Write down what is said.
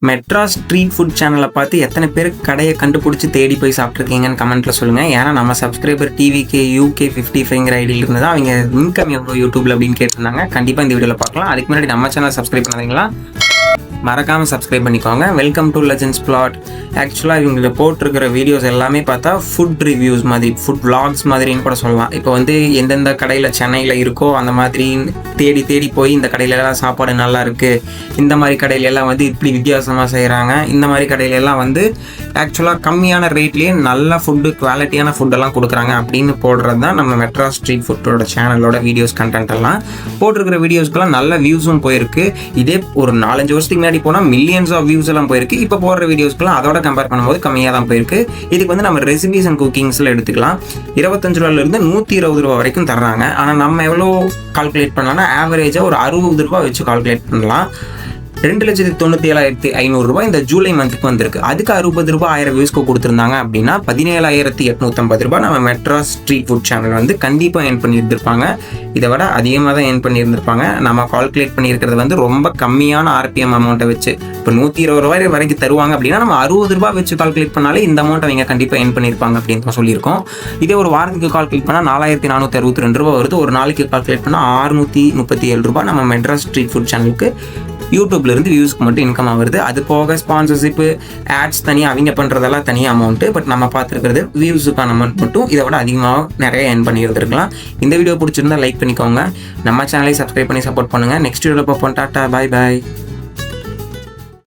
Madras street food சேனலை பார்த்து எத்தனை பேர் கடையை கண்டுபிடிச்சி தேடி போய் சாப்பிட்ருக்கீங்கன்னு கமெண்ட்டில் சொல்லுங்கள். ஏன்னா நம்ம சப்ஸ்கிரைபர் டிவிகே யூகே 55 ஐடியில் இருந்து தான் அவங்க இன்கம் எவ்வளோ யூடியூப்பில் அப்படின்னு கேட்டிருந்தாங்க. கண்டிப்பாக இந்த வீடியோவில் பார்க்கலாம். அதுக்கு முன்னாடி நம்ம சேனல் சப்ஸ்கிரைப் பண்ணுறீங்களா? மறக்காமல் சப்ஸ்கிரைப் பண்ணிக்கோங்க. Welcome to legends plate. ஆக்சுவலாக இவங்க போட்டிருக்கிற வீடியோஸ் எல்லாமே பார்த்தா ஃபுட் ரிவ்யூஸ் மாதிரி, ஃபுட் விளாக்ஸ் மாதிரின்னு கூட சொல்லலாம். இப்போ வந்து எந்தெந்த கடையில் சென்னையில் இருக்கோ அந்த மாதிரி தேடி போய் இந்த கடையிலலாம் சாப்பாடு நல்லா இருக்குது, இந்த மாதிரி கடையிலெல்லாம் வந்து இப்படி வித்தியாசமாக செய்கிறாங்க, இந்த மாதிரி கடையிலெல்லாம் வந்து ஆக்சுவலாக கம்மியான ரேட்லேயே நல்ல ஃபுட்டு, குவாலிட்டியான ஃபுட்டெல்லாம் கொடுக்குறாங்க அப்படின்னு போடுறது தான் நம்ம மெட்ராஸ் ஸ்ட்ரீட் ஃபுட்டோட சேனலோட வீடியோஸ் கண்டென்ட் எல்லாம். போட்டிருக்கிற வீடியோஸ்க்கெல்லாம் நல்ல வியூஸும் போயிருக்கு. இதே ஒரு 4-5 வருஷத்துக்கு முன்னாடி போனால் மில்லியன்ஸ் ஆஃப் வியூஸ் எல்லாம் போயிருக்கு. இப்போ போடுற வீடியோஸ்க்குலாம் அதோட கம்பேர் பண்ணும்போது கம்மியாக தான் போயிருக்கு. இதுக்கு வந்து நம்ம ரெசிபீஸ் அண்ட் குக்கிங்ஸில் எடுத்துக்கலாம். 25 ரூபாயிலிருந்து 120 ரூபா வரைக்கும் தர்றாங்க. ஆனால் நம்ம எவ்வளோ கால்குலேட் பண்ணலாம்னா ஆவரேஜாக ஒரு 60 ரூபா வச்சு கால்குலேட் பண்ணலாம். 2,97,500 ரூபாய் இந்த ஜூலை மந்த்துக்கு வந்திருக்கு. அதுக்கு 60 ரூபாய் 1000 வியூஸ்க்கு கொடுத்துருந்தாங்க அப்படின்னா 17,850 ரூபாய் நம்ம மெட்ராஸ் ஸ்ட்ரீட் ஃபுட் சேனல் வந்து கண்டிப்பாக ஏர்ன் பண்ணியிருந்திருப்பாங்க. இதை விட அதிகமாக தான் ஏர்ன் பண்ணியிருந்திருப்பாங்க. நம்ம கால்குலேட் பண்ணியிருக்கிறது வந்து ரொம்ப கம்மியான ஆர்பிஎம் அமௌண்ட்டை வச்சு. இப்போ 120 ரூபாய் வரைக்கும் தருவாங்க அப்படின்னா நம்ம 60 ரூபாய் வச்சு கால்குலேட் பண்ணாலே இந்த அமௌண்ட் அவங்க கண்டிப்பாக ஏர்ன் பண்ணியிருப்பாங்க அப்படின்னு தான் சொல்லியிருக்கோம். இதே ஒரு வாரத்துக்கு கால்குலேட் பண்ணால் 4,462 ரூபாய் வருது. ஒரு நாளைக்கு கால்குலேட் பண்ணால் 637 ரூபாய் நம்ம மெட்ராஸ் ஸ்ட்ரீட் ஃபுட் சேனலுக்கு யூடியூப்லேருந்து வியூஸ்க்கு மட்டும் இன்கம் ஆகுது. அது போக ஸ்பான்சர்ஷிப்பு, ஆட்ஸ் தனியாக அவங்க பண்ணுறதெல்லாம் தனியாக அமௌண்ட்டு. பட் நம்ம பார்த்துருக்கிறது வியூஸுக்கான அமௌண்ட் மட்டும். இதை விட அதிகமாக நிறைய ஏர்ன் பண்ணியிருந்துருக்கலாம். இந்த வீடியோ பிடிச்சிருந்தா லைக் பண்ணிக்கோங்க. நம்ம சேனலை சப்ஸ்கிரைப் பண்ணி சப்போர்ட் பண்ணுங்கள். நெக்ஸ்ட் வீடியோவில் பார்ப்போம். டாட்டா, பாய் பாய்.